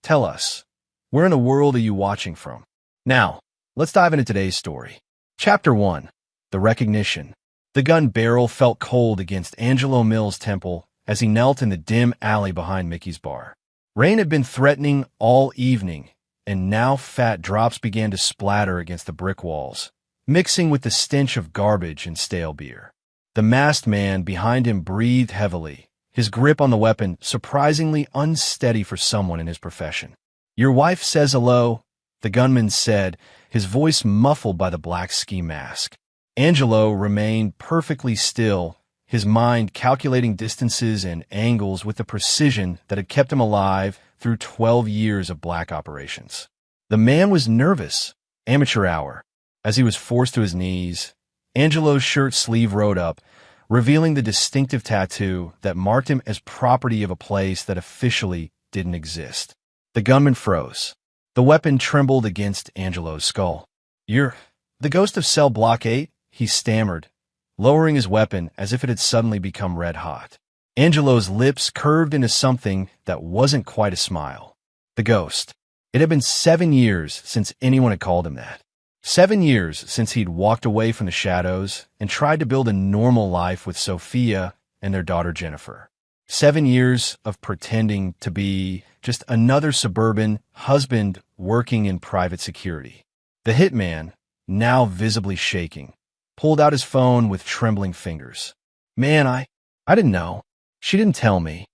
Tell us, where in the world are you watching from? Now, let's dive into today's story. Chapter 1. The Recognition. The gun barrel felt cold against Angelo Mills' temple as he knelt in the dim alley behind Mickey's bar. Rain had been threatening all evening, and now fat drops began to splatter against the brick walls, mixing with the stench of garbage and stale beer. The masked man behind him breathed heavily, his grip on the weapon surprisingly unsteady for someone in his profession. "Your wife says hello," the gunman said, his voice muffled by the black ski mask. Angelo remained perfectly still, his mind calculating distances and angles with the precision that had kept him alive through 12 years of black operations. The man was nervous. Amateur hour. As he was forced to his knees, Angelo's shirt sleeve rode up, revealing the distinctive tattoo that marked him as property of a place that officially didn't exist. The gunman froze. The weapon trembled against Angelo's skull. "You're the ghost of Cell Block 8?" he stammered, lowering his weapon as if it had suddenly become red-hot. Angelo's lips curved into something that wasn't quite a smile. The ghost. It had been 7 years since anyone had called him that. 7 years since he'd walked away from the shadows and tried to build a normal life with Sophia and their daughter Jennifer. 7 years of pretending to be just another suburban husband working in private security. The hitman, now visibly shaking, pulled out his phone with trembling fingers. "Man, I didn't know. She didn't tell me."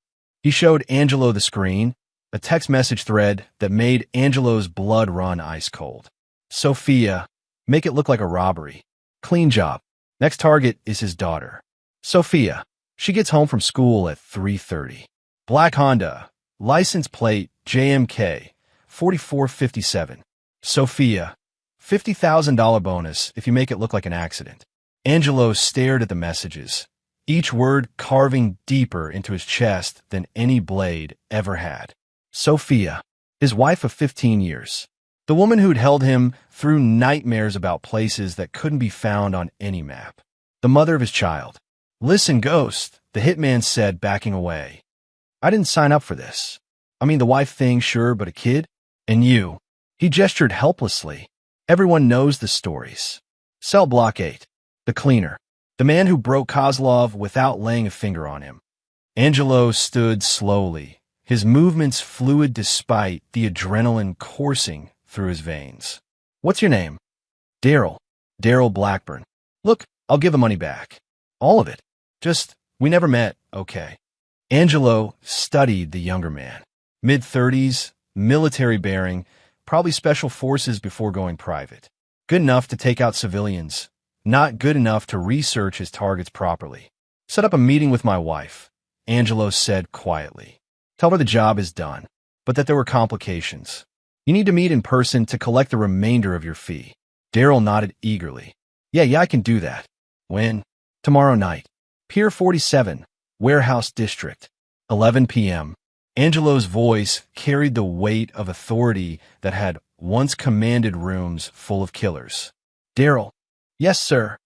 He showed Angelo the screen, a text message thread that made Angelo's blood run ice cold. "Sophia, make it look like a robbery. Clean job. Next target is his daughter. Sophia, she gets home from school at 3:30. Black Honda, license plate JMK 4457. Sophia, $50,000 bonus if you make it look like an accident." Angelo stared at the messages, each word carving deeper into his chest than any blade ever had. Sophia, his wife of 15 years. The woman who'd held him through nightmares about places that couldn't be found on any map. The mother of his child. "Listen, Ghost," the hitman said, backing away. "I didn't sign up for this. I mean, the wife thing, sure, but a kid? And you." He gestured helplessly. "Everyone knows the stories. Cell Block 8. The cleaner. The man who broke Kozlov without laying a finger on him." Angelo stood slowly, his movements fluid despite the adrenaline coursing through his veins. "What's your name?" "Daryl. Daryl Blackburn." "Look, I'll give the money back. All of it. Just, we never met, okay?" Angelo studied the younger man. Mid-30s, military bearing, probably special forces before going private. Good enough to take out civilians, not good enough to research his targets properly. "Set up a meeting with my wife," Angelo said quietly. "Tell her the job is done, but that there were complications. You need to meet in person to collect the remainder of your fee." Daryl nodded eagerly. Yeah, I can do that." "When?" "Tomorrow night. Pier 47, Warehouse District, 11 p.m. Angelo's voice carried the weight of authority that had once commanded rooms full of killers. "Daryl." "Yes, sir."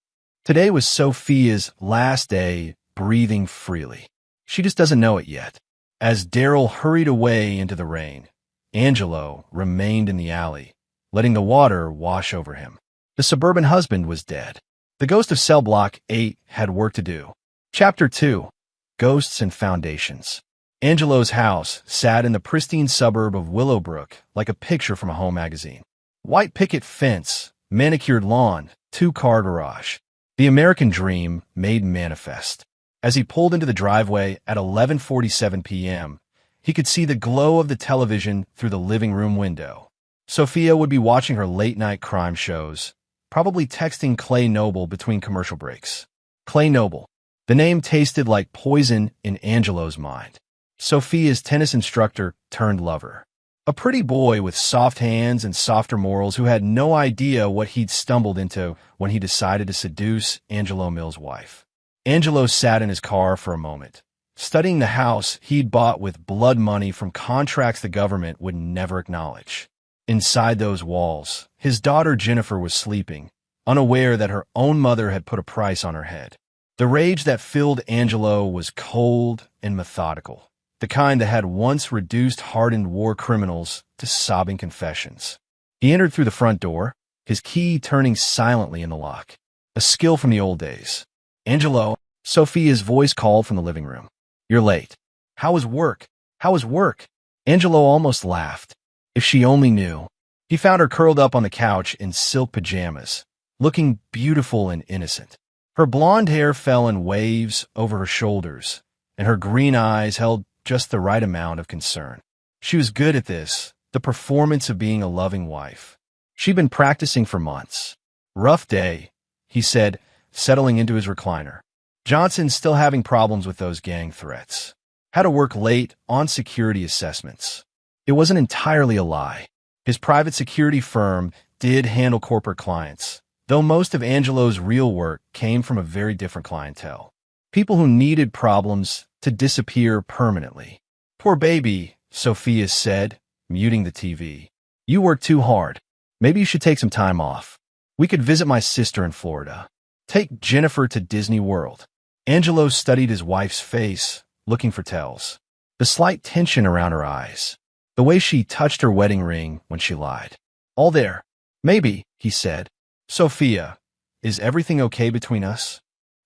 Today was Sophia's last day breathing freely. She just doesn't know it yet. As Daryl hurried away into the rain, Angelo remained in the alley, letting the water wash over him. The suburban husband was dead. The ghost of Cell Block 8 had work to do. Chapter 2. Ghosts and Foundations. Angelo's house sat in the pristine suburb of Willowbrook like a picture from a home magazine. White picket fence, manicured lawn, 2-car garage. The American dream made manifest. As he pulled into the driveway at 11:47 p.m., he could see the glow of the television through the living room window. Sophia would be watching her late-night crime shows, probably texting Clay Noble between commercial breaks. Clay Noble. The name tasted like poison in Angelo's mind. Sophia's tennis instructor turned lover. A pretty boy with soft hands and softer morals who had no idea what he'd stumbled into when he decided to seduce Angelo Mills' wife. Angelo sat in his car for a moment, studying the house he'd bought with blood money from contracts the government would never acknowledge. Inside those walls, his daughter Jennifer was sleeping, unaware that her own mother had put a price on her head. The rage that filled Angelo was cold and methodical. the kind that had once reduced hardened war criminals to sobbing confessions. He entered through the front door, his key turning silently in the lock. A skill from the old days. "Angelo," Sophia's voice called from the living room. "You're late." "How was work? How was work?" Angelo almost laughed. If she only knew. He found her curled up on the couch in silk pajamas, looking beautiful and innocent. Her blonde hair fell in waves over her shoulders, and her green eyes held just the right amount of concern. She was good at this, the performance of being a loving wife. She'd been practicing for months. "Rough day," he said, settling into his recliner. Johnson's still having problems with those gang threats. Had to work late on security assessments. It wasn't entirely a lie. His private security firm did handle corporate clients, though most of Angelo's real work came from a very different clientele. People who needed problems to disappear permanently. "Poor baby," Sophia said, muting the TV. "You work too hard. Maybe you should take some time off. We could visit my sister in Florida. Take Jennifer to Disney World." Angelo studied his wife's face, looking for tells. The slight tension around her eyes. The way she touched her wedding ring when she lied. "All there." "Maybe," he said. "Sophia, is everything okay between us?"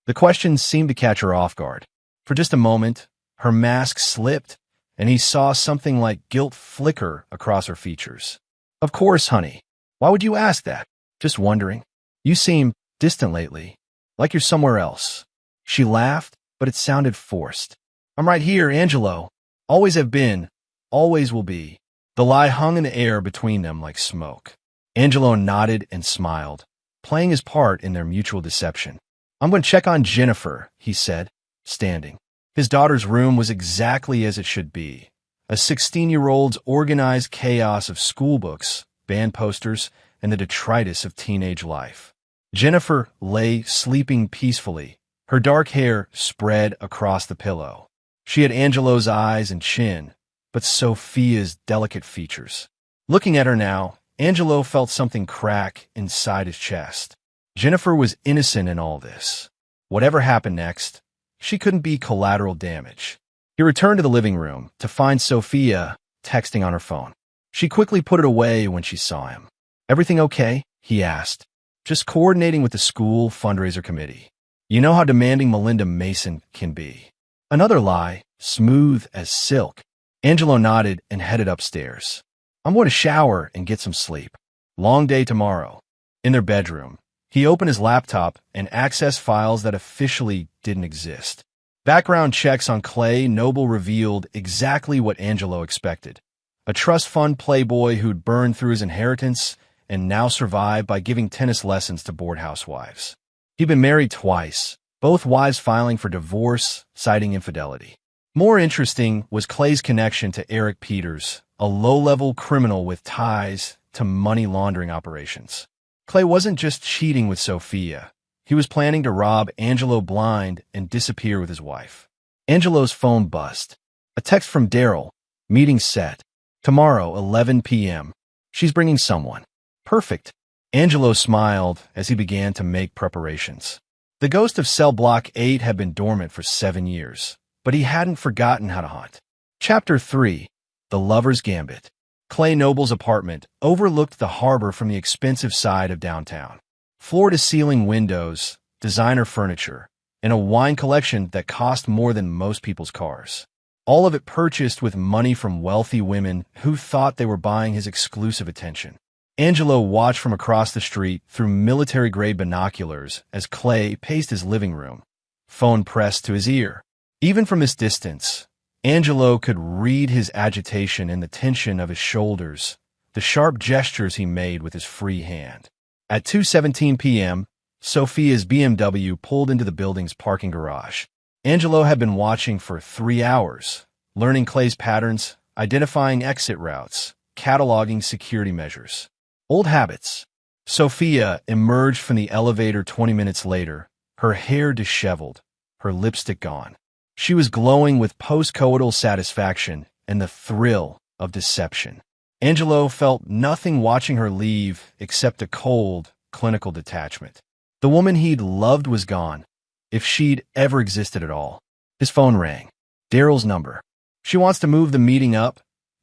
The question seemed to catch her off guard. For just a moment, her mask slipped, and he saw something like guilt flicker across her features. "Of course, honey. Why would you ask that?" "Just wondering. You seem distant lately, like you're somewhere else." She laughed, but it sounded forced. "I'm right here, Angelo. Always have been, always will be." The lie hung in the air between them like smoke. Angelo nodded and smiled, playing his part in their mutual deception. "I'm going to check on Jennifer," he said, standing. His daughter's room was exactly as it should be. A 16-year-old's organized chaos of school books, band posters, and the detritus of teenage life. Jennifer lay sleeping peacefully, her dark hair spread across the pillow. She had Angelo's eyes and chin, but Sophia's delicate features. Looking at her now, Angelo felt something crack inside his chest. Jennifer was innocent in all this. Whatever happened next, she couldn't be collateral damage. He returned to the living room to find Sophia texting on her phone. She quickly put it away when she saw him. "Everything okay?" he asked. "Just coordinating with the school fundraiser committee. You know how demanding Melinda Mason can be." Another lie, smooth as silk. Angelo nodded and headed upstairs. "I'm going to shower and get some sleep. Long day tomorrow." In their bedroom, he opened his laptop and accessed files that officially didn't exist. Background checks on Clay Noble revealed exactly what Angelo expected. A trust fund playboy who'd burned through his inheritance and now survived by giving tennis lessons to bored housewives. He'd been married twice, both wives filing for divorce, citing infidelity. More interesting was Clay's connection to Eric Peters, a low-level criminal with ties to money laundering operations. Clay wasn't just cheating with Sophia. He was planning to rob Angelo blind and disappear with his wife. Angelo's phone buzzed. A text from Daryl. "Meeting set. Tomorrow, 11 p.m. She's bringing someone." "Perfect." Angelo smiled as he began to make preparations. The ghost of Cell Block 8 had been dormant for 7 years, but he hadn't forgotten how to hunt. Chapter 3. The Lover's Gambit. Clay Noble's apartment overlooked the harbor from the expensive side of downtown. Floor-to-ceiling windows, designer furniture, and a wine collection that cost more than most people's cars. All of it purchased with money from wealthy women who thought they were buying his exclusive attention. Angelo watched from across the street through military-grade binoculars as Clay paced his living room, phone pressed to his ear. Even from this distance, Angelo could read his agitation in the tension of his shoulders, the sharp gestures he made with his free hand. At 2:17 p.m., Sophia's BMW pulled into the building's parking garage. Angelo had been watching for 3 hours, learning Clay's patterns, identifying exit routes, cataloging security measures. Old habits. Sophia emerged from the elevator 20 minutes later, her hair disheveled, her lipstick gone. She was glowing with post-coital satisfaction and the thrill of deception. Angelo felt nothing watching her leave except a cold, clinical detachment. The woman he'd loved was gone, if she'd ever existed at all. His phone rang. Daryl's number. She wants to move the meeting up,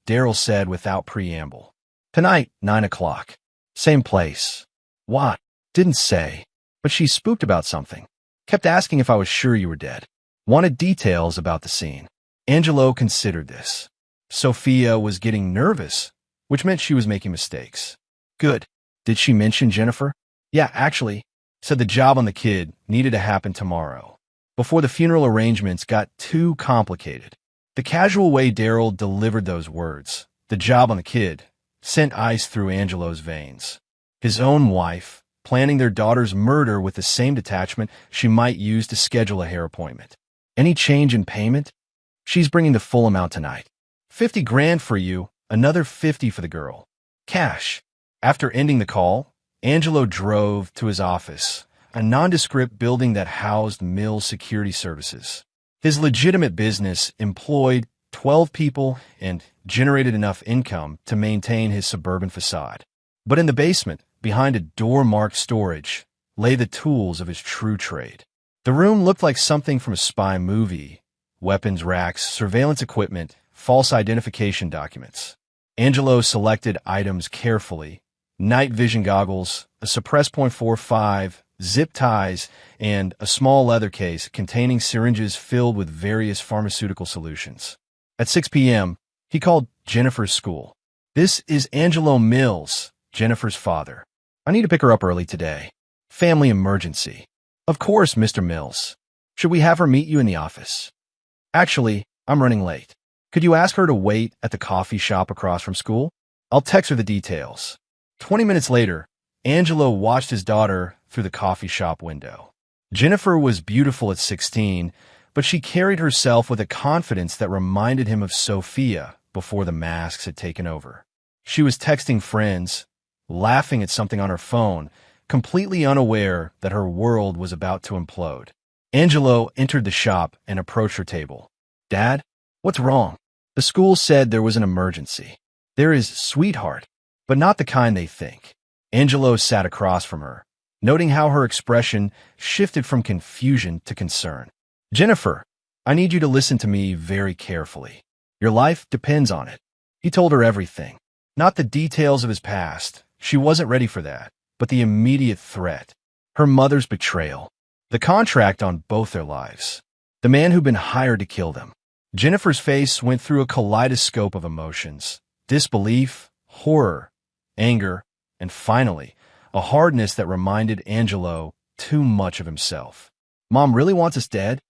Daryl said without preamble. Tonight, 9 o'clock. Same place. What? Didn't say. But she spooked about something. Kept asking if I was sure you were dead. Wanted details about the scene. Angelo considered this. Sophia was getting nervous, which meant she was making mistakes. Good. Did she mention Jennifer? Yeah, actually. Said the job on the kid needed to happen tomorrow, before the funeral arrangements got too complicated. The casual way Daryl delivered those words, the job on the kid, sent ice through Angelo's veins. His own wife, planning their daughter's murder with the same detachment she might use to schedule a hair appointment. Any change in payment? She's bringing the full amount tonight. 50 grand for you, another 50 for the girl. Cash. After ending the call, Angelo drove to his office, a nondescript building that housed Mills Security Services. His legitimate business employed 12 people and generated enough income to maintain his suburban facade. But in the basement, behind a door-marked storage, lay the tools of his true trade. The room looked like something from a spy movie: weapons racks, surveillance equipment, false identification documents. Angelo selected items carefully: night vision goggles, a suppress .45, zip ties, and a small leather case containing syringes filled with various pharmaceutical solutions. At 6 p.m., he called Jennifer's school. This is Angelo Mills, Jennifer's father. I need to pick her up early today. Family emergency. Of course, Mr. Mills. Should we have her meet you in the office? Actually, I'm running late. Could you ask her to wait at the coffee shop across from school? I'll text her the details. 20 minutes later, Angelo watched his daughter through the coffee shop window. Jennifer was beautiful at 16, but she carried herself with a confidence that reminded him of Sophia before the masks had taken over. She was texting friends, laughing at something on her phone, completely unaware that her world was about to implode. Angelo entered the shop and approached her table. Dad, what's wrong? The school said there was an emergency. There is, sweetheart, but not the kind they think. Angelo sat across from her, noting how her expression shifted from confusion to concern. Jennifer, I need you to listen to me very carefully. Your life depends on it. He told her everything. Not the details of his past. She wasn't ready for that. But the immediate threat. Her mother's betrayal. The contract on both their lives. The man who'd been hired to kill them. Jennifer's face went through a kaleidoscope of emotions. Disbelief, horror, anger, and finally, a hardness that reminded Angelo too much of himself. Mom really wants us dead?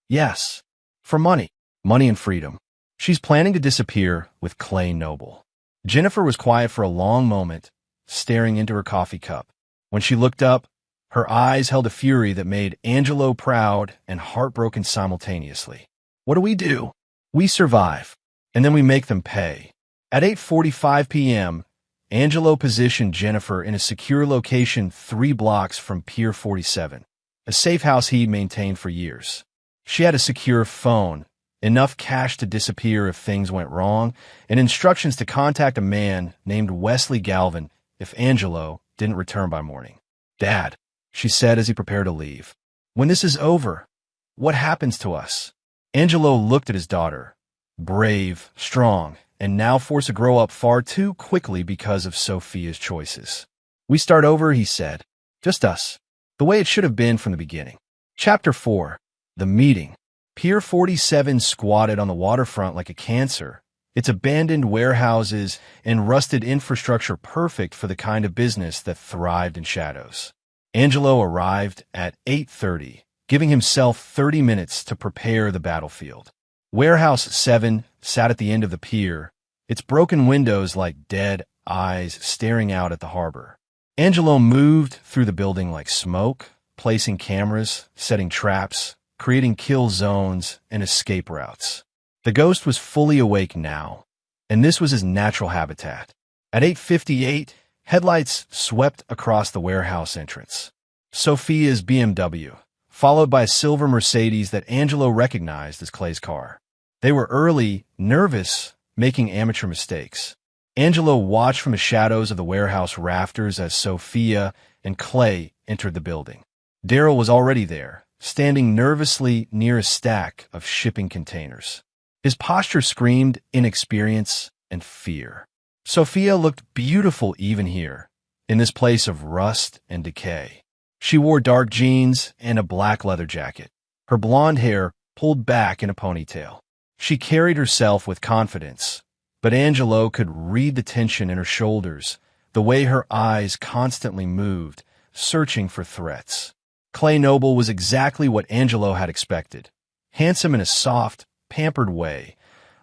Yes. For money. Money and freedom. She's planning to disappear with Clay Noble. Jennifer was quiet for a long moment, staring into her coffee cup. When she looked up, her eyes held a fury that made Angelo proud and heartbroken simultaneously. What do we do? We survive, and then we make them pay. At 8:45 p.m., Angelo positioned Jennifer in a secure location 3 blocks from Pier 47, a safe house he'd maintained for years. She had a secure phone, enough cash to disappear if things went wrong, and instructions to contact a man named Wesley Galvin if Angelo didn't return by morning. Dad, she said as he prepared to leave, when this is over, what happens to us? Angelo looked at his daughter, brave, strong, and now forced to grow up far too quickly because of Sophia's choices. We start over, he said. Just us. The way it should have been from the beginning. Chapter 4. The Meeting. Pier 47 squatted on the waterfront like a cancer, its abandoned warehouses and rusted infrastructure perfect for the kind of business that thrived in shadows. Angelo arrived at 8:30, giving himself 30 minutes to prepare the battlefield. Warehouse 7 sat at the end of the pier, its broken windows like dead eyes staring out at the harbor. Angelo moved through the building like smoke, placing cameras, setting traps, creating kill zones and escape routes. The ghost was fully awake now, and this was his natural habitat. At 8:58, headlights swept across the warehouse entrance. Sophia's BMW, followed by a silver Mercedes that Angelo recognized as Clay's car. They were early, nervous, making amateur mistakes. Angelo watched from the shadows of the warehouse rafters as Sophia and Clay entered the building. Daryl was already there, standing nervously near a stack of shipping containers. His posture screamed inexperience and fear. Sophia looked beautiful even here, in this place of rust and decay. She wore dark jeans and a black leather jacket, her blonde hair pulled back in a ponytail. She carried herself with confidence, but Angelo could read the tension in her shoulders, the way her eyes constantly moved, searching for threats. Clay Noble was exactly what Angelo had expected. Handsome in a soft, pampered way,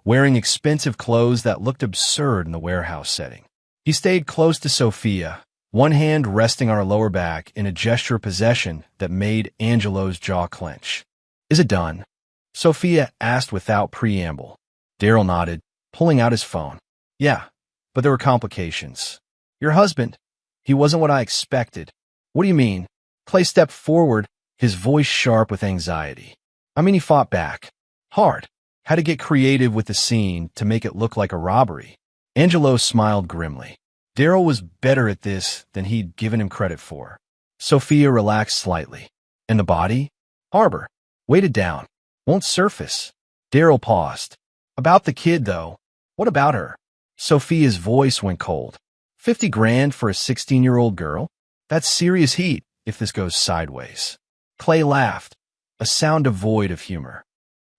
wearing expensive clothes that looked absurd in the warehouse setting. He stayed close to Sophia, one hand resting on her lower back in a gesture of possession that made Angelo's jaw clench. "Is it done?" Sophia asked without preamble. Daryl nodded, pulling out his phone. "Yeah, but there were complications. Your husband, he wasn't what I expected." "What do you mean?" Clay stepped forward, his voice sharp with anxiety. "I mean, he fought back. Hard. Had to get creative with the scene to make it look like a robbery." Angelo smiled grimly. Daryl was better at this than he'd given him credit for. Sophia relaxed slightly. "And the body?" "Harbor. Weighted down. Won't surface." Daryl paused. "About the kid, though. What about her?" Sophia's voice went cold. 50 grand for a 16-year-old girl? That's serious heat if this goes sideways." Clay laughed, a sound devoid of humor.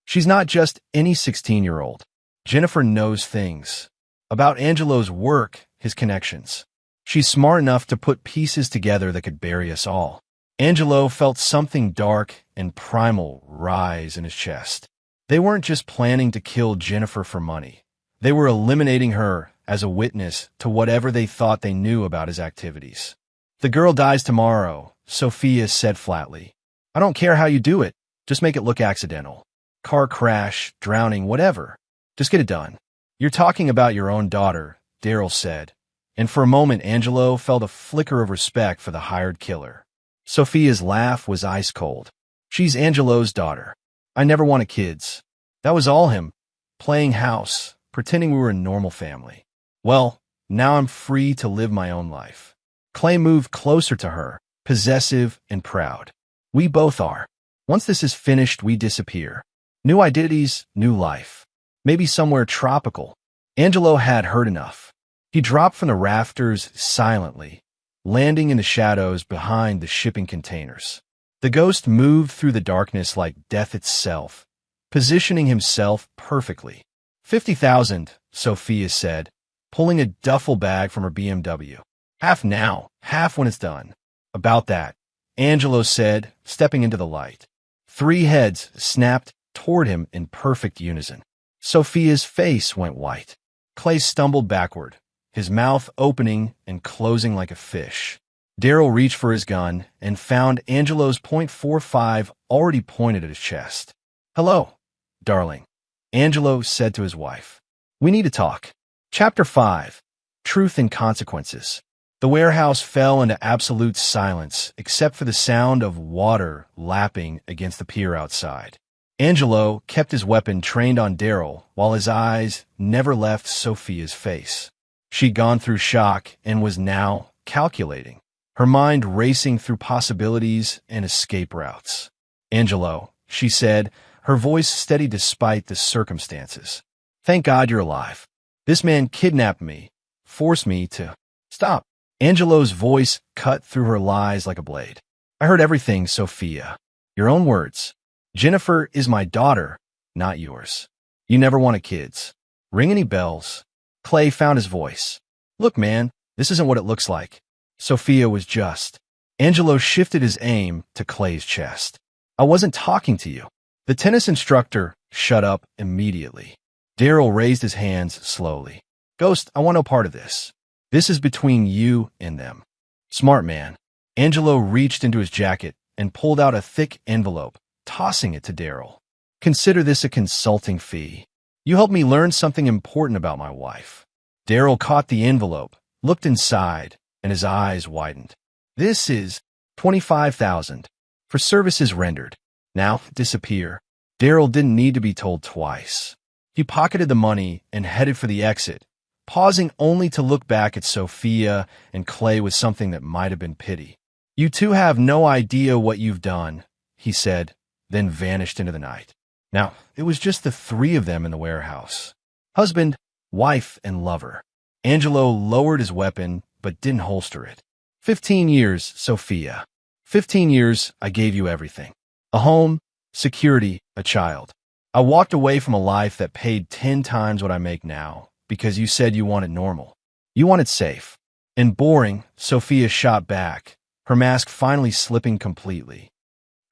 "She's not just any 16-year-old. Jennifer knows things. About Angelo's work, his connections. She's smart enough to put pieces together that could bury us all." Angelo felt something dark and primal rise in his chest. They weren't just planning to kill Jennifer for money. They were eliminating her as a witness to whatever they thought they knew about his activities. "The girl dies tomorrow," Sophia said flatly. "I don't care how you do it. Just make it look accidental. Car crash, drowning, whatever. Just get it done." "You're talking about your own daughter," Daryl said, and for a moment Angelo felt a flicker of respect for the hired killer. Sophia's laugh was ice cold. "She's Angelo's daughter. I never wanted kids. That was all him, playing house, pretending we were a normal family. Well, now I'm free to live my own life." Clay moved closer to her, possessive and proud. "We both are. Once this is finished, we disappear. New identities, new life. Maybe somewhere tropical." Angelo had heard enough. He dropped from the rafters silently, landing in the shadows behind the shipping containers. The ghost moved through the darkness like death itself, positioning himself perfectly. 50,000, Sophia said, pulling a duffel bag from her BMW. "Half now, half when it's done." "About that," Angelo said, stepping into the light. 3 heads snapped toward him in perfect unison. Sophia's face went white. Clay stumbled backward, his mouth opening and closing like a fish. Daryl reached for his gun and found Angelo's .45 already pointed at his chest. "Hello, darling," Angelo said to his wife. "We need to talk." Chapter 5. Truth and Consequences. The warehouse fell into absolute silence except for the sound of water lapping against the pier outside. Angelo kept his weapon trained on Daryl while his eyes never left Sophia's face. She'd gone through shock and was now calculating, her mind racing through possibilities and escape routes. "Angelo," she said, her voice steady despite the circumstances. "Thank God you're alive. This man kidnapped me, forced me to—" "Stop." Angelo's voice cut through her lies like a blade. "I heard everything, Sophia. Your own words. Jennifer is my daughter, not yours. You never wanted kids. Ring any bells?" Clay found his voice. "Look, man, this isn't what it looks like." Sophia was just. Angelo shifted his aim to Clay's chest. "I wasn't talking to you." The tennis instructor shut up immediately. Daryl raised his hands slowly. "Ghost, I want no part of this. This is between you and them." "Smart man." Angelo reached into his jacket and pulled out a thick envelope, tossing it to Daryl. "Consider this a consulting fee. You helped me learn something important about my wife." Daryl caught the envelope, looked inside, and his eyes widened. "This is 25,000 for services rendered. Now disappear." Daryl didn't need to be told twice. He pocketed the money and headed for the exit, pausing only to look back at Sophia and Clay with something that might have been pity. "You two have no idea what you've done," he said, then vanished into the night. Now, it was just the three of them in the warehouse. Husband, wife, and lover. Angelo lowered his weapon, but didn't holster it. 15 years, Sophia. 15 years, I gave you everything. A home, security, a child. I walked away from a life that paid 10 times what I make now because you said you wanted normal. You wanted safe. And boring, Sophia shot back, her mask finally slipping completely.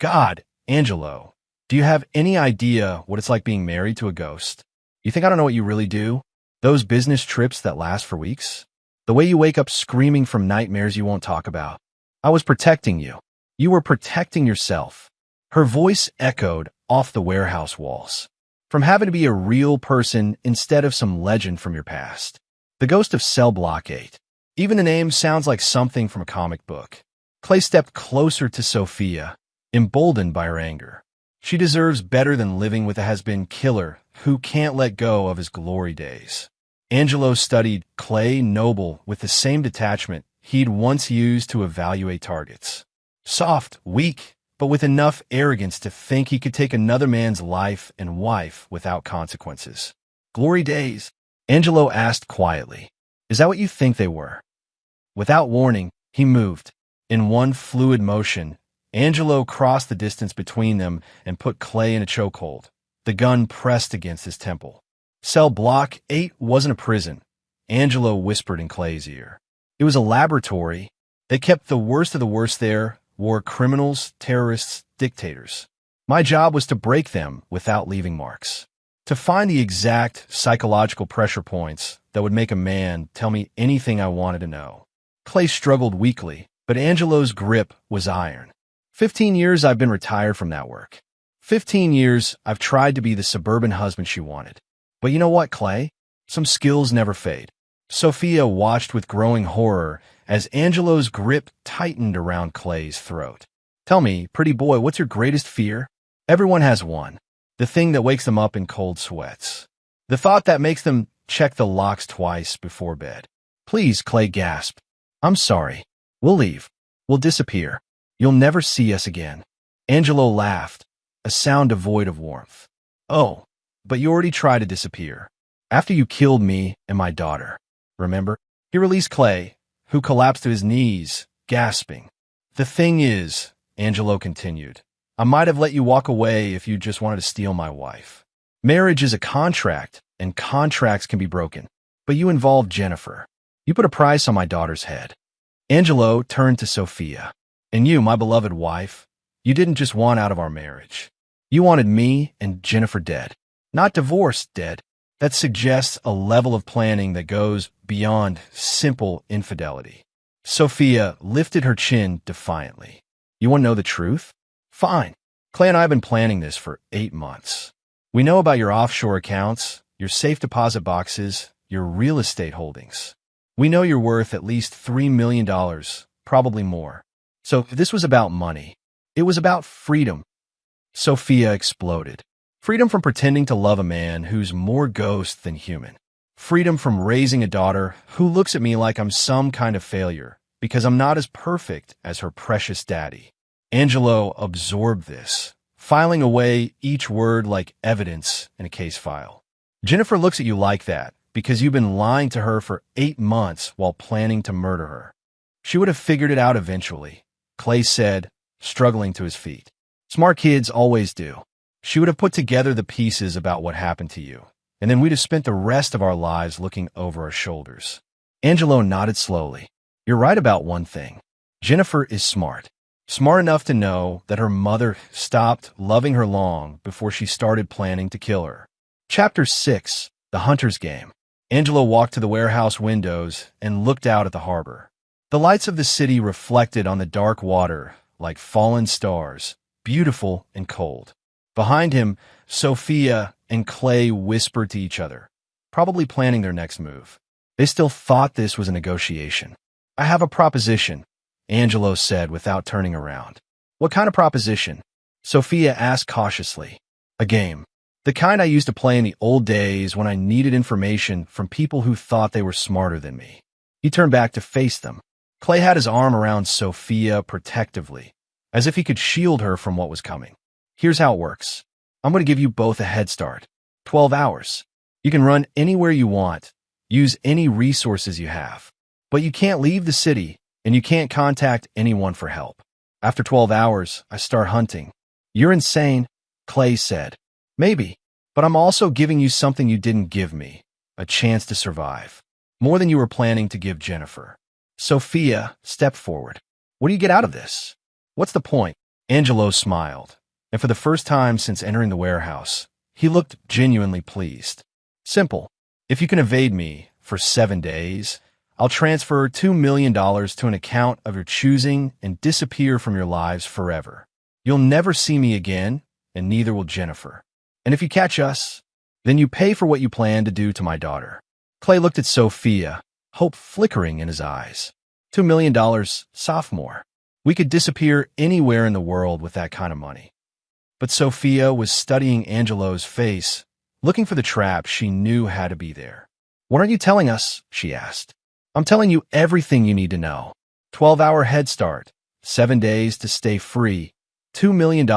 God, Angelo, do you have any idea what it's like being married to a ghost? You think I don't know what you really do? Those business trips that last for weeks? The way you wake up screaming from nightmares you won't talk about. I was protecting you. You were protecting yourself. Her voice echoed off the warehouse walls. From having to be a real person instead of some legend from your past. The ghost of Cell Block 8. Even the name sounds like something from a comic book. Clay stepped closer to Sophia, emboldened by her anger. She deserves better than living with a has-been killer who can't let go of his glory days. Angelo studied Clay Noble with the same detachment he'd once used to evaluate targets. Soft, weak, but with enough arrogance to think he could take another man's life and wife without consequences. Glory days? Angelo asked quietly. Is that what you think they were? Without warning, he moved. In one fluid motion, Angelo crossed the distance between them and put Clay in a chokehold. The gun pressed against his temple. Cell Block 8 wasn't a prison, Angelo whispered in Clay's ear. It was a laboratory. They kept the worst of the worst there, war criminals, terrorists, dictators. My job was to break them without leaving marks. To find the exact psychological pressure points that would make a man tell me anything I wanted to know. Clay struggled weakly, but Angelo's grip was iron. 15 years I've been retired from that work. 15 years I've tried to be the suburban husband she wanted. But you know what, Clay? Some skills never fade. Sophia watched with growing horror as Angelo's grip tightened around Clay's throat. Tell me, pretty boy, what's your greatest fear? Everyone has one. The thing that wakes them up in cold sweats. The thought that makes them check the locks twice before bed. Please, Clay gasped. I'm sorry. We'll leave. We'll disappear. You'll never see us again. Angelo laughed, a sound devoid of warmth. Oh, but you already tried to disappear. After you killed me and my daughter. Remember? He released Clay, who collapsed to his knees, gasping. The thing is, Angelo continued, I might have let you walk away if you just wanted to steal my wife. Marriage is a contract, and contracts can be broken. But you involved Jennifer. You put a price on my daughter's head. Angelo turned to Sophia. And you, my beloved wife, you didn't just want out of our marriage. You wanted me and Jennifer dead. Not divorced, dead. That suggests a level of planning that goes beyond simple infidelity. Sophia lifted her chin defiantly. You want to know the truth? Fine. Clay and I have been planning this for 8 months. We know about your offshore accounts, your safe deposit boxes, your real estate holdings. We know you're worth at least $3 million, probably more. So if this was about money, it was about freedom. Sophia exploded. Freedom from pretending to love a man who's more ghost than human. Freedom from raising a daughter who looks at me like I'm some kind of failure because I'm not as perfect as her precious daddy. Angelo absorbed this, filing away each word like evidence in a case file. Jennifer looks at you like that because you've been lying to her for 8 months while planning to murder her. She would have figured it out eventually, Clay said, struggling to his feet. Smart kids always do. She would have put together the pieces about what happened to you, and then we'd have spent the rest of our lives looking over our shoulders. Angelo nodded slowly. You're right about one thing. Jennifer is smart. Smart enough to know that her mother stopped loving her long before she started planning to kill her. Chapter 6. The Hunter's Game. Angelo walked to the warehouse windows and looked out at the harbor. The lights of the city reflected on the dark water like fallen stars, beautiful and cold. Behind him, Sophia and Clay whispered to each other, probably planning their next move. They still thought this was a negotiation. I have a proposition, Angelo said without turning around. What kind of proposition? Sophia asked cautiously. A game. The kind I used to play in the old days when I needed information from people who thought they were smarter than me. He turned back to face them. Clay had his arm around Sophia protectively, as if he could shield her from what was coming. Here's how it works. I'm going to give you both a head start. 12 hours. You can run anywhere you want, use any resources you have. But you can't leave the city, and you can't contact anyone for help. After 12 hours, I start hunting. You're insane, Clay said. Maybe, but I'm also giving you something you didn't give me, a chance to survive. More than you were planning to give Jennifer. Sophia stepped forward. What do you get out of this? What's the point? Angelo smiled, and for the first time since entering the warehouse, he looked genuinely pleased. Simple. If you can evade me for 7 days, I'll transfer $2 million to an account of your choosing and disappear from your lives forever. You'll never see me again, and neither will Jennifer. And if you catch us, then you pay for what you plan to do to my daughter. Clay looked at Sophia, hope flickering in his eyes. $2 million, sophomore. We could disappear anywhere in the world with that kind of money. But Sophia was studying Angelo's face, looking for the trap she knew had to be there. What aren't you telling us? She asked. I'm telling you everything you need to know. 12-hour head start, 7 days to stay free, $2 million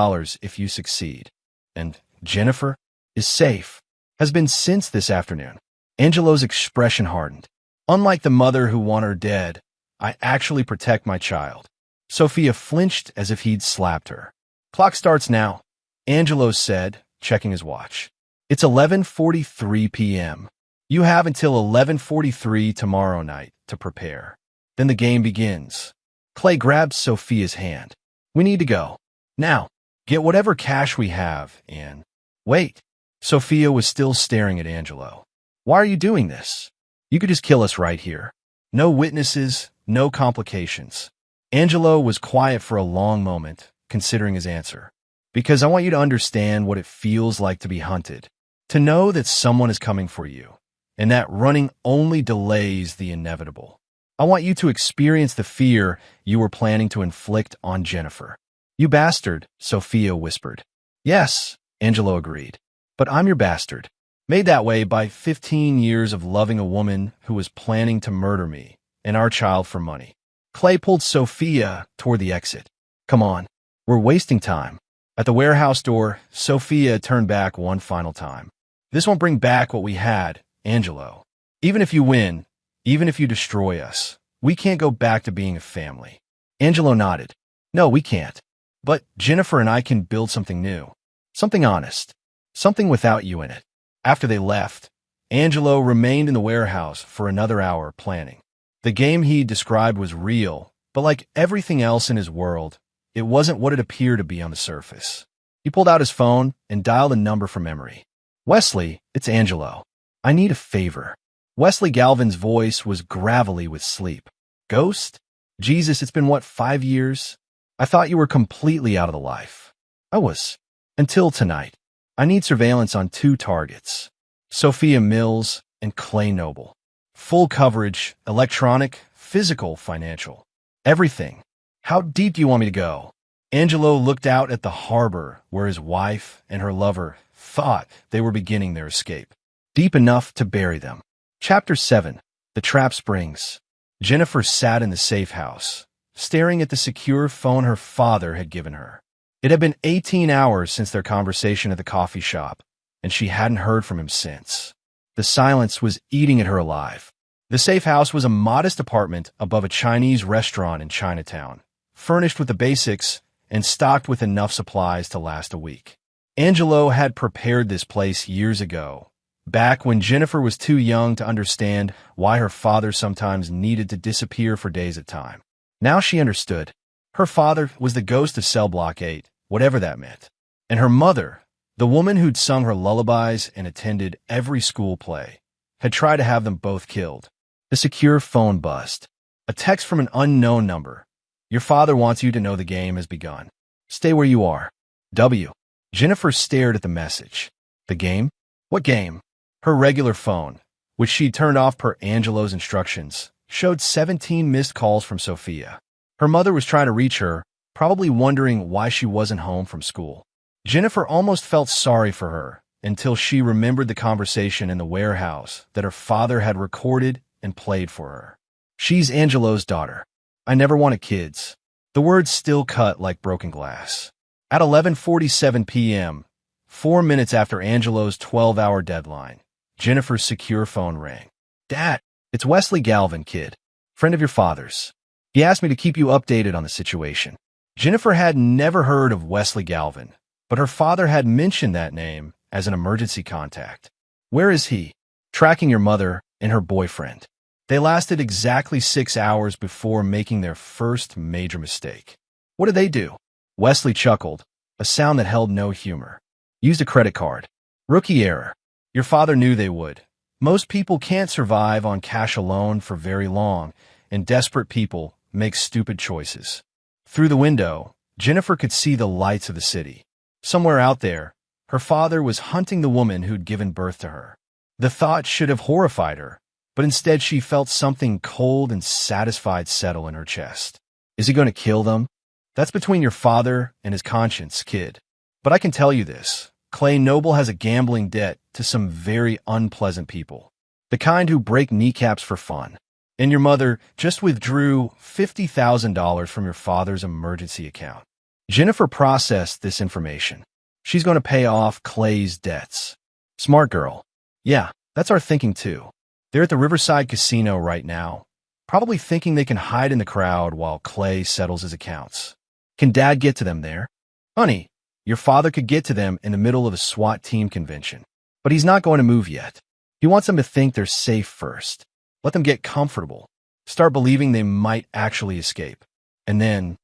if you succeed. And Jennifer is safe, has been since this afternoon. Angelo's expression hardened. Unlike the mother who wanted her dead, I actually protect my child. Sophia flinched as if he'd slapped her. Clock starts now, Angelo said, checking his watch. It's 11:43 p.m. You have until 11:43 tomorrow night to prepare. Then the game begins. Clay grabbed Sophia's hand. We need to go. Now, get whatever cash we have and... Wait. Sophia was still staring at Angelo. Why are you doing this? You could just kill us right here. No witnesses, no complications. Angelo was quiet for a long moment, considering his answer. Because I want you to understand what it feels like to be hunted. To know that someone is coming for you, and that running only delays the inevitable. I want you to experience the fear you were planning to inflict on Jennifer. You bastard, Sophia whispered. Yes, Angelo agreed. But I'm your bastard. Made that way by 15 years of loving a woman who was planning to murder me and our child for money. Clay pulled Sophia toward the exit. Come on, we're wasting time. At the warehouse door, Sophia turned back one final time. This won't bring back what we had, Angelo. Even if you win, even if you destroy us, we can't go back to being a family. Angelo nodded. No, we can't. But Jennifer and I can build something new. Something honest. Something without you in it. After they left, Angelo remained in the warehouse for another hour planning. The game he described was real, but like everything else in his world, it wasn't what it appeared to be on the surface. He pulled out his phone and dialed a number from memory. Wesley, it's Angelo. I need a favor. Wesley Galvin's voice was gravelly with sleep. Ghost? Jesus, it's been what, 5 years? I thought you were completely out of the life. I was. Until tonight. I need surveillance on 2 targets. Sophia Mills and Clay Noble. Full coverage, electronic, physical, financial. Everything. How deep do you want me to go? Angelo looked out at the harbor where his wife and her lover thought they were beginning their escape. Deep enough to bury them. Chapter 7. The Trap Springs. Jennifer sat in the safe house, staring at the secure phone her father had given her. It had been 18 hours since their conversation at the coffee shop, and she hadn't heard from him since. The silence was eating at her alive. The safe house was a modest apartment above a Chinese restaurant in Chinatown, furnished with the basics and stocked with enough supplies to last a week. Angelo had prepared this place years ago, back when Jennifer was too young to understand why her father sometimes needed to disappear for days at a time. Now she understood. Her father was the ghost of Cell Block 8, whatever that meant. And her mother, the woman who'd sung her lullabies and attended every school play, had tried to have them both killed. The secure phone buzzed. A text from an unknown number. Your father wants you to know the game has begun. Stay where you are. W. Jennifer stared at the message. The game? What game? Her regular phone, which she'd turned off per Angelo's instructions, showed 17 missed calls from Sophia. Her mother was trying to reach her, probably wondering why she wasn't home from school. Jennifer almost felt sorry for her until she remembered the conversation in the warehouse that her father had recorded and played for her. She's Angelo's daughter. I never wanted kids. The words still cut like broken glass. At 11:47 p.m., 4 minutes after Angelo's 12-hour deadline, Jennifer's secure phone rang. "Dad, it's Wesley Galvin, kid. Friend of your father's. He asked me to keep you updated on the situation." Jennifer had never heard of Wesley Galvin, but her father had mentioned that name as an emergency contact. "Where is he?" "Tracking your mother and her boyfriend." They lasted exactly 6 hours before making their first major mistake. "What did they do?" Wesley chuckled, a sound that held no humor. "Used a credit card. Rookie error. Your father knew they would. Most people can't survive on cash alone for very long, and desperate people make stupid choices." Through the window, Jennifer could see the lights of the city. Somewhere out there, her father was hunting the woman who'd given birth to her. The thought should have horrified her, but instead she felt something cold and satisfied settle in her chest. "Is he going to kill them?" "That's between your father and his conscience, kid. But I can tell you this. Clay Noble has a gambling debt to some very unpleasant people. The kind who break kneecaps for fun. And your mother just withdrew $50,000 from your father's emergency account." Jennifer processed this information. She's going to pay off Clay's debts. Smart girl. "Yeah, that's our thinking too. They're at the Riverside Casino right now, probably thinking they can hide in the crowd while Clay settles his accounts. Can Dad get to them there?" "Honey, your father could get to them in the middle of a SWAT team convention, but he's not going to move yet. He wants them to think they're safe first. Let them get comfortable, start believing they might actually escape. And then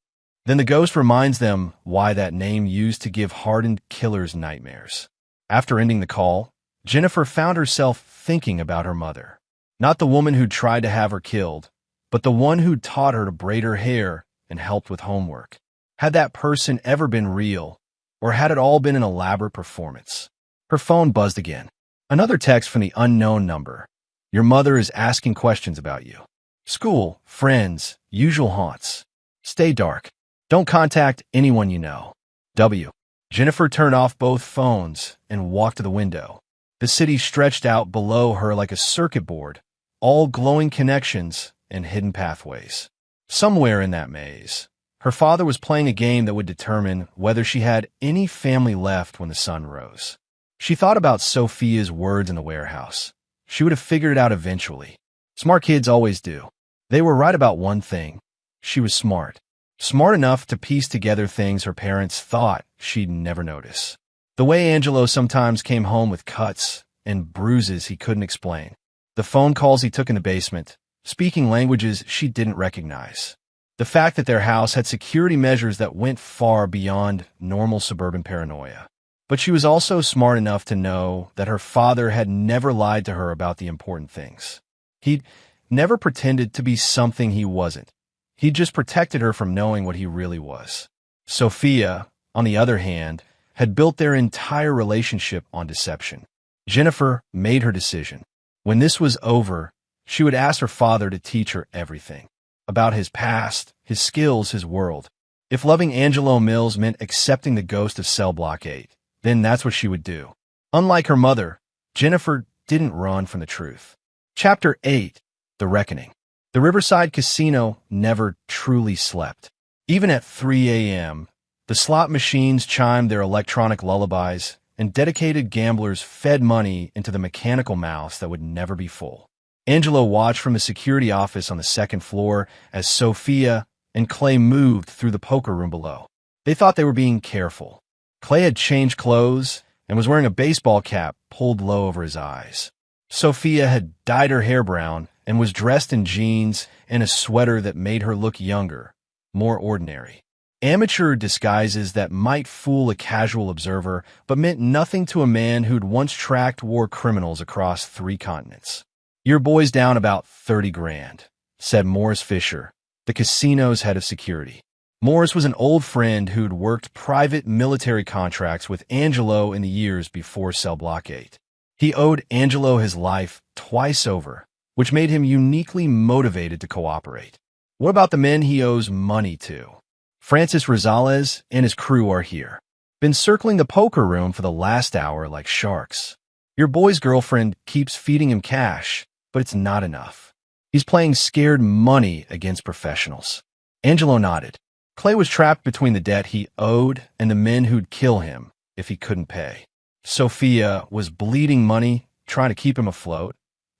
the ghost reminds them why that name used to give hardened killers nightmares." After ending the call, Jennifer found herself thinking about her mother. Not the woman who'd tried to have her killed, but the one who'd taught her to braid her hair and helped with homework. Had that person ever been real, or had it all been an elaborate performance? Her phone buzzed again. Another text from the unknown number. "Your mother is asking questions about you. School, friends, usual haunts. Stay dark. Don't contact anyone you know. W." Jennifer turned off both phones and walked to the window. The city stretched out below her like a circuit board, all glowing connections and hidden pathways. Somewhere in that maze, her father was playing a game that would determine whether she had any family left when the sun rose. She thought about Sophia's words in the warehouse. She would have figured it out eventually. Smart kids always do. They were right about one thing. She was smart. Smart enough to piece together things her parents thought she'd never notice. The way Angelo sometimes came home with cuts and bruises he couldn't explain. The phone calls he took in the basement, speaking languages she didn't recognize. The fact that their house had security measures that went far beyond normal suburban paranoia. But she was also smart enough to know that her father had never lied to her about the important things. He'd never pretended to be something he wasn't. He'd just protected her from knowing what he really was. Sophia, on the other hand, had built their entire relationship on deception. Jennifer made her decision. When this was over, she would ask her father to teach her everything. About his past, his skills, his world. If loving Angelo Mills meant accepting the ghost of Cell Block 8, then that's what she would do. Unlike her mother, Jennifer didn't run from the truth. Chapter 8. The Reckoning. The Riverside Casino never truly slept. Even at 3 a.m., the slot machines chimed their electronic lullabies, and dedicated gamblers fed money into the mechanical mouths that would never be full. Angelo watched from the security office on the second floor as Sophia and Clay moved through the poker room below. They thought they were being careful. Clay had changed clothes and was wearing a baseball cap pulled low over his eyes. Sophia had dyed her hair brown and was dressed in jeans and a sweater that made her look younger, more ordinary. Amateur disguises that might fool a casual observer, but meant nothing to a man who'd once tracked war criminals across 3 continents. "Your boy's down about 30 grand, said Morris Fisher, the casino's head of security. Morris was an old friend who'd worked private military contracts with Angelo in the years before Cell Block 8. He owed Angelo his life twice over, which made him uniquely motivated to cooperate. What about the men he owes money to? Francis Rosales and his crew are here. Been circling the poker room for the last hour like sharks. Your boy's girlfriend keeps feeding him cash, but it's not enough. He's playing scared money against professionals." Angelo nodded. Clay was trapped between the debt he owed and the men who'd kill him if he couldn't pay. Sophia was bleeding money, trying to keep him afloat,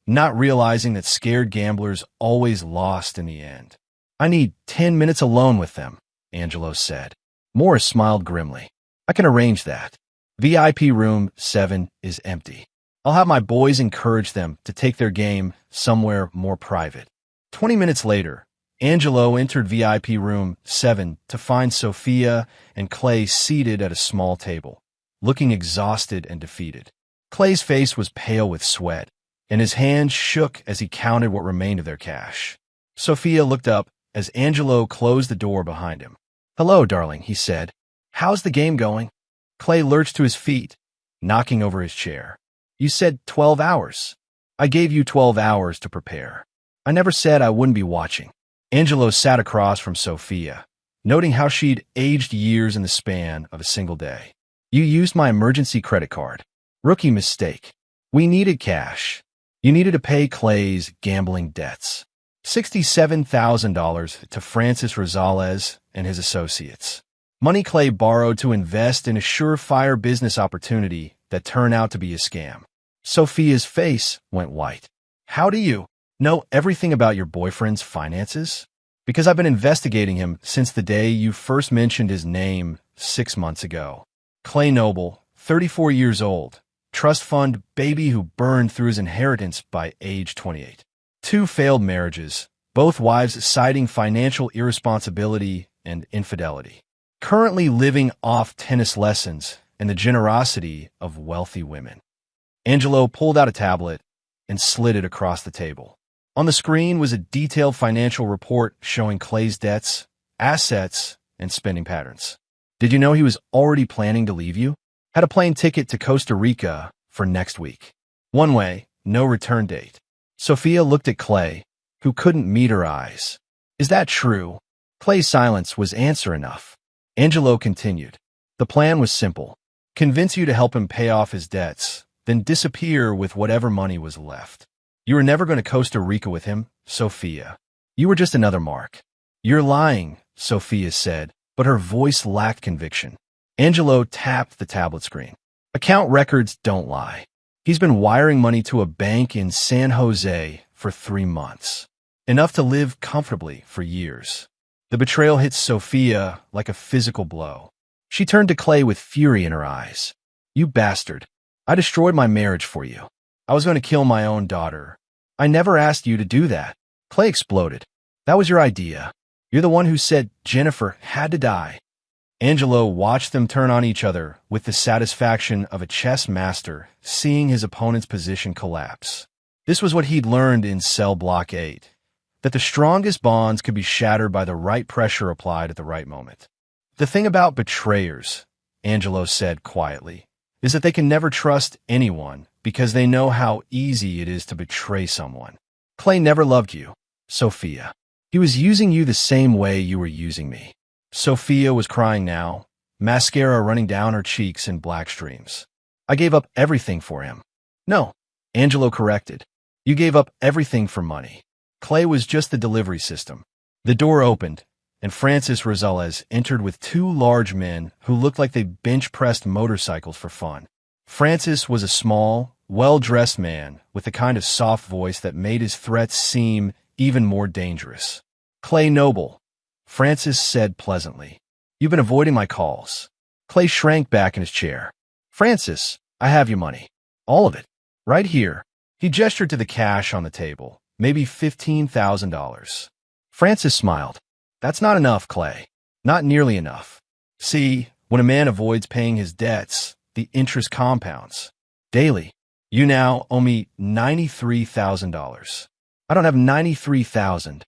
not realizing that scared gamblers always lost in the end. "I need 10 minutes alone with them," Angelo said. Morris smiled grimly. "I can arrange that. VIP room 7 is empty. I'll have my boys encourage them to take their game somewhere more private." 20 minutes later, Angelo entered VIP room 7 to find Sophia and Clay seated at a small table, looking exhausted and defeated. Clay's face was pale with sweat, and his hands shook as he counted what remained of their cash. Sophia looked up as Angelo closed the door behind him. "Hello, darling," he said. "How's the game going?" Clay lurched to his feet, knocking over his chair. "You said 12 hours. I gave you 12 hours to prepare. I never said I wouldn't be watching." Angelo sat across from Sophia, noting how she'd aged years in the span of a single day. "You used my emergency credit card. Rookie mistake. We needed cash. You needed to pay Clay's gambling debts." $67,000 to Francis Rosales and his associates. Money Clay borrowed to invest in a surefire business opportunity that turned out to be a scam. Sophia's face went white. "How do you know everything about your boyfriend's finances?" "Because I've been investigating him since the day you first mentioned his name 6 months ago. Clay Noble, 34 years old, trust fund baby who burned through his inheritance by age 28. 2 failed marriages, both wives citing financial irresponsibility and infidelity. Currently living off tennis lessons and the generosity of wealthy women." Angelo pulled out a tablet and slid it across the table. On the screen was a detailed financial report showing Clay's debts, assets, and spending patterns. "Did you know he was already planning to leave you? Had a plane ticket to Costa Rica for next week. One way, no return date." Sophia looked at Clay, who couldn't meet her eyes. "Is that true?" Clay's silence was answer enough. Angelo continued. "The plan was simple. Convince you to help him pay off his debts, then disappear with whatever money was left. You were never going to Costa Rica with him, Sophia. You were just another mark." "You're lying," Sophia said, but her voice lacked conviction. Angelo tapped the tablet screen. "Account records don't lie. He's been wiring money to a bank in San Jose for 3 months. Enough to live comfortably for years." The betrayal hit Sophia like a physical blow. She turned to Clay with fury in her eyes. "You bastard. I destroyed my marriage for you. I was going to kill my own daughter. I never asked you to do that." Clay exploded. "That was your idea. You're the one who said Jennifer had to die." Angelo watched them turn on each other with the satisfaction of a chess master seeing his opponent's position collapse. This was what he'd learned in Cell Block 8, that the strongest bonds could be shattered by the right pressure applied at the right moment. "The thing about betrayers," Angelo said quietly, "is that they can never trust anyone because they know how easy it is to betray someone. Clay never loved you, Sophia. He was using you the same way you were using me." Sophia was crying now, mascara running down her cheeks in black streams. "I gave up everything for him." "No," Angelo corrected. "You gave up everything for money. Clay was just the delivery system." The door opened, and Francis Rosales entered with 2 large men who looked like they bench-pressed motorcycles for fun. Francis was a small, well-dressed man with the kind of soft voice that made his threats seem even more dangerous. "Clay Noble," Francis said pleasantly. "You've been avoiding my calls." Clay shrank back in his chair. "Francis, I have your money. All of it. Right here." He gestured to the cash on the table, maybe $15,000. Francis smiled. "That's not enough, Clay. Not nearly enough. See, when a man avoids paying his debts, the interest compounds. Daily. You now owe me $93,000. "I don't have 93,000.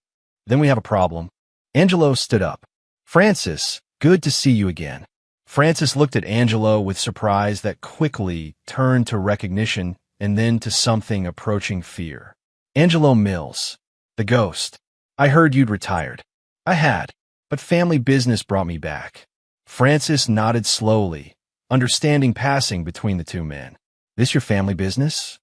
Then we have a problem." Angelo stood up. "Francis, good to see you again." Francis looked at Angelo with surprise that quickly turned to recognition and then to something approaching fear. "Angelo Mills, the ghost. I heard you'd retired." "I had, but family business brought me back." Francis nodded slowly, understanding passing between the 2 men. "This your family business?"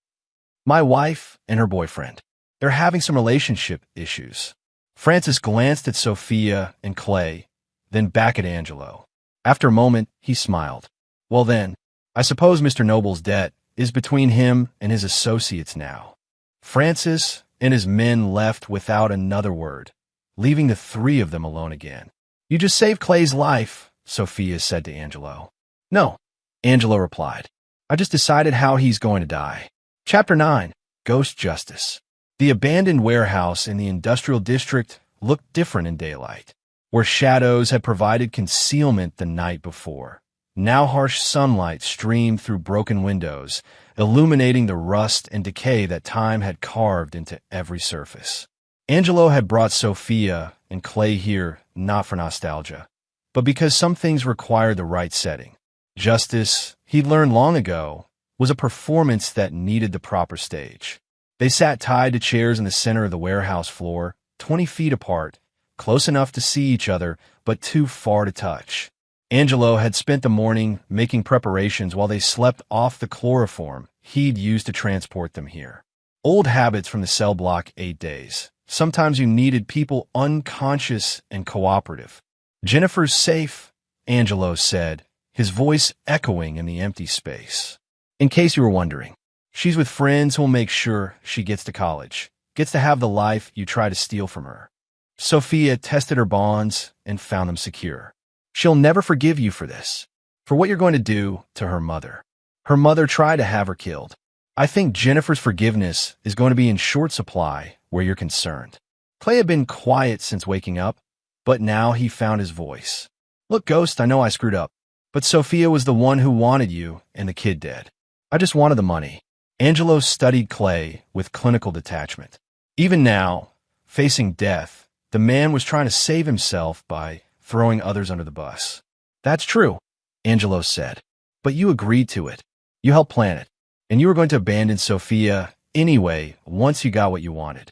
"My wife and her boyfriend. They're having some relationship issues." Francis glanced at Sophia and Clay, then back at Angelo. After a moment, he smiled. "Well then, I suppose Mr. Noble's debt is between him and his associates now. Francis and his men left without another word, leaving the three of them alone again. You just saved Clay's life, Sophia said to Angelo. No, Angelo replied. I just decided how he's going to die. Chapter 9, Ghost Justice. The abandoned warehouse in the industrial district looked different in daylight. Where shadows had provided concealment the night before, now harsh sunlight streamed through broken windows, illuminating the rust and decay that time had carved into every surface. Angelo had brought Sophia and Clay here not for nostalgia, but because some things required the right setting. Justice, he'd learned long ago, was a performance that needed the proper stage. They sat tied to chairs in the center of the warehouse floor, 20 feet apart, close enough to see each other, but too far to touch. Angelo had spent the morning making preparations while they slept off the chloroform he'd used to transport them here. Old habits from the cell block 8 days. Sometimes you needed people unconscious and cooperative. Jennifer's safe, Angelo said, his voice echoing in the empty space. In case you were wondering, she's with friends who'll make sure she gets to college, gets to have the life you try to steal from her. Sophia tested her bonds and found them secure. She'll never forgive you for this, for what you're going to do to her mother. Her mother tried to have her killed. I think Jennifer's forgiveness is going to be in short supply where you're concerned. Clay had been quiet since waking up, but now he found his voice. Look, Ghost, I know I screwed up, but Sophia was the one who wanted you and the kid dead. I just wanted the money. Angelo studied Clay with clinical detachment. Even now, facing death, the man was trying to save himself by throwing others under the bus. That's true, Angelo said, but you agreed to it. You helped plan it, and you were going to abandon Sophia anyway once you got what you wanted.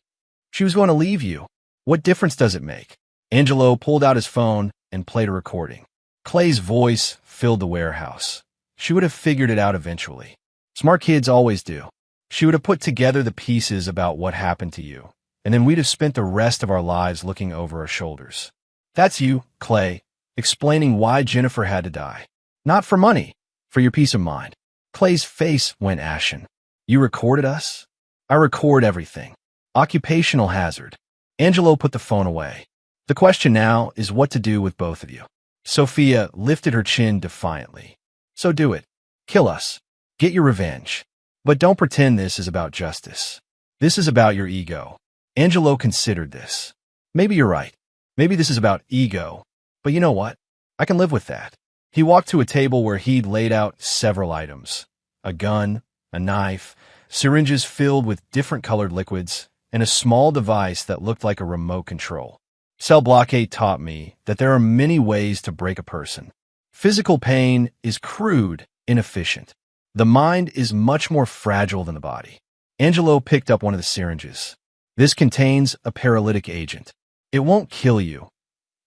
She was going to leave you. What difference does it make? Angelo pulled out his phone and played a recording. Clay's voice filled the warehouse. She would have figured it out eventually. Smart kids always do. She would have put together the pieces about what happened to you, and then we'd have spent the rest of our lives looking over our shoulders. That's you, Clay, explaining why Jennifer had to die. Not for money, for your peace of mind. Clay's face went ashen. You recorded us? I record everything. Occupational hazard. Angelo put the phone away. The question now is what to do with both of you. Sophia lifted her chin defiantly. So do it. Kill us. Get your revenge. But don't pretend this is about justice. This is about your ego. Angelo considered this. Maybe you're right. Maybe this is about ego. But you know what? I can live with that. He walked to a table where he'd laid out several items. A gun, a knife, syringes filled with different colored liquids, and a small device that looked like a remote control. Cell Block 8 taught me that there are many ways to break a person. Physical pain is crude, inefficient. The mind is much more fragile than the body. Angelo picked up one of the syringes. This contains a paralytic agent. It won't kill you,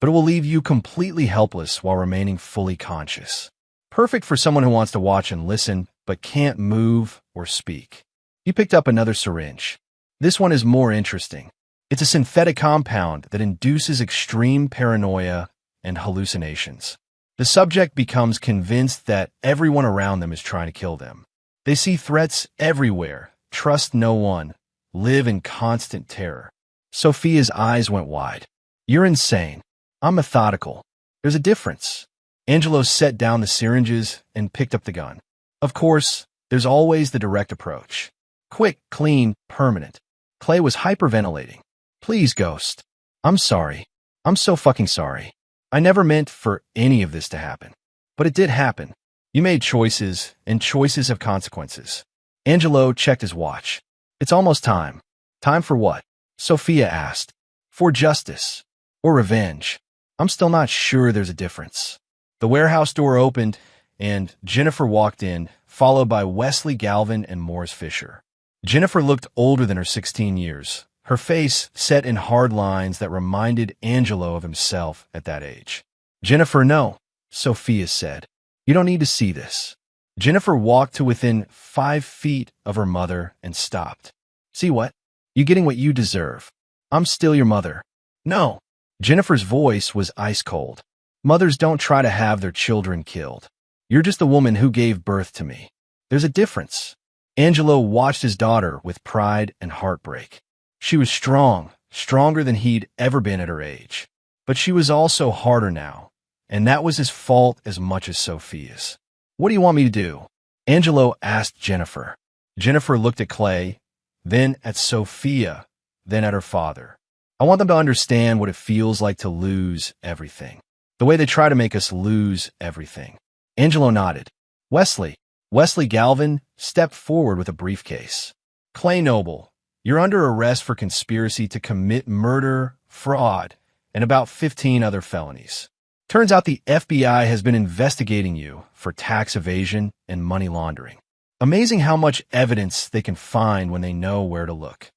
but it will leave you completely helpless while remaining fully conscious. Perfect for someone who wants to watch and listen, but can't move or speak. He picked up another syringe. This one is more interesting. It's a synthetic compound that induces extreme paranoia and hallucinations. The subject becomes convinced that everyone around them is trying to kill them. They see threats everywhere, trust no one, live in constant terror. Sophia's eyes went wide. You're insane. I'm methodical. There's a difference. Angelo set down the syringes and picked up the gun. Of course, there's always the direct approach. Quick, clean, permanent. Clay was hyperventilating. Please, Ghost. I'm sorry. I'm so fucking sorry. I never meant for any of this to happen. But it did happen. You made choices, and choices have consequences. Angelo checked his watch. It's almost time. Time for what? Sophia asked. For justice. Or revenge. I'm still not sure there's a difference. The warehouse door opened, and Jennifer walked in, followed by Wesley Galvin and Morris Fisher. Jennifer looked older than her 16 years, her face set in hard lines that reminded Angelo of himself at that age. Jennifer, no, Sophia said. You don't need to see this. Jennifer walked to within 5 feet of her mother and stopped. See what? You getting what you deserve. I'm still your mother. No. Jennifer's voice was ice cold. Mothers don't try to have their children killed. You're just the woman who gave birth to me. There's a difference. Angelo watched his daughter with pride and heartbreak. She was strong, stronger than he'd ever been at her age. But she was also harder now, and that was his fault as much as Sophia's. What do you want me to do? Angelo asked Jennifer. Jennifer looked at Clay, then at Sophia, then at her father. I want them to understand what it feels like to lose everything. The way they try to make us lose everything. Angelo nodded. Wesley Galvin stepped forward with a briefcase. Clay Noble, you're under arrest for conspiracy to commit murder, fraud, and about 15 other felonies. Turns out the FBI has been investigating you for tax evasion and money laundering. Amazing how much evidence they can find when they know where to look.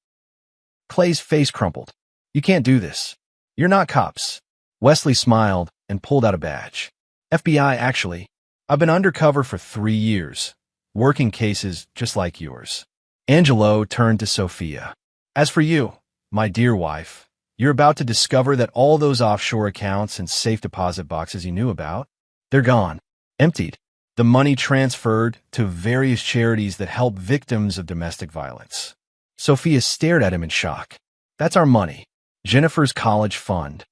Clay's face crumpled. You can't do this. You're not cops. Wesley smiled and pulled out a badge. FBI, actually. I've been undercover for 3 years, working cases just like yours. Angelo turned to Sophia. As for you, my dear wife, you're about to discover that all those offshore accounts and safe deposit boxes you knew about, they're gone, emptied. The money transferred to various charities that help victims of domestic violence. Sophia stared at him in shock. That's our money. Jennifer's college fund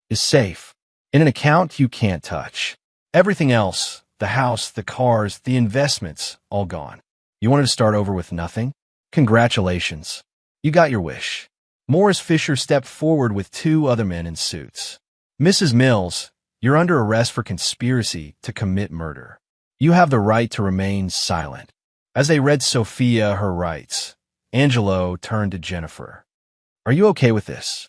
is safe in an account you can't touch. Everything else, the house, the cars, the investments, all gone. You wanted to start over with nothing? Congratulations. You got your wish. Morris Fisher stepped forward with 2 other men in suits. Mrs. Mills, you're under arrest for conspiracy to commit murder. You have the right to remain silent. As they read Sophia her rights, Angelo turned to Jennifer. Are you okay with this?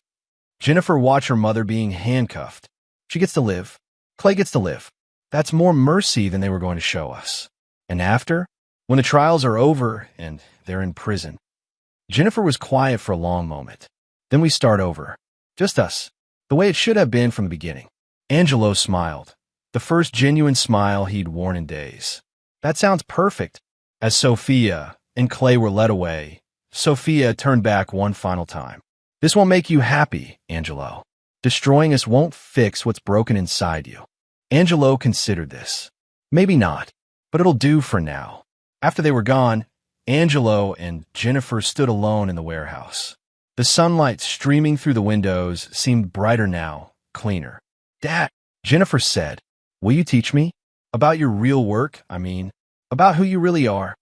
Jennifer watched her mother being handcuffed. She gets to live. Clay gets to live. That's more mercy than they were going to show us. And after, when the trials are over and they're in prison. Jennifer was quiet for a long moment. Then we start over. Just us. The way it should have been from the beginning. Angelo smiled. The first genuine smile he'd worn in days. That sounds perfect. As Sophia and Clay were led away, Sophia turned back one final time. This won't make you happy, Angelo. Destroying us won't fix what's broken inside you. Angelo considered this. Maybe not, but it'll do for now. After they were gone, Angelo and Jennifer stood alone in the warehouse. The sunlight streaming through the windows seemed brighter now, cleaner. Dad, Jennifer said, will you teach me? About your real work, about who you really are.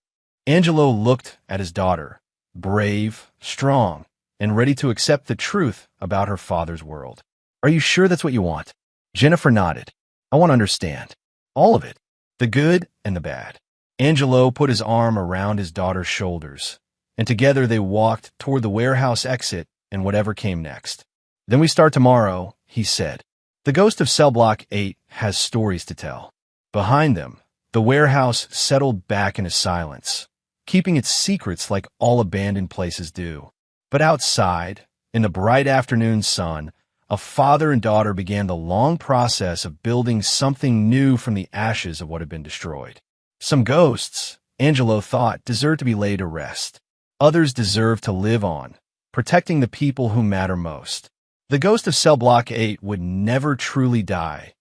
Angelo looked at his daughter, brave, strong, and ready to accept the truth about her father's world. Are you sure that's what you want? Jennifer nodded. I want to understand. All of it. The good and the bad. Angelo put his arm around his daughter's shoulders, and together they walked toward the warehouse exit and whatever came next. Then we start tomorrow, he said. The ghost of Cell Block 8 has stories to tell. Behind them, the warehouse settled back into silence, keeping its secrets like all abandoned places do. But outside, in the bright afternoon sun, a father and daughter began the long process of building something new from the ashes of what had been destroyed. Some ghosts, Angelo thought, deserved to be laid to rest. Others deserved to live on, protecting the people who matter most. The ghost of Cell Block 8 would never truly die,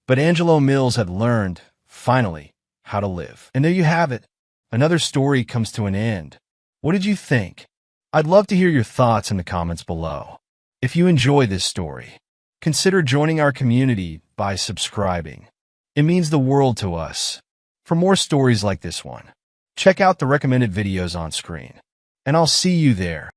but Angelo Mills had learned, finally, how to live. And there you have it. Another story comes to an end. What did you think? I'd love to hear your thoughts in the comments below. If you enjoy this story, consider joining our community by subscribing. It means the world to us. For more stories like this one, check out the recommended videos on screen, and I'll see you there.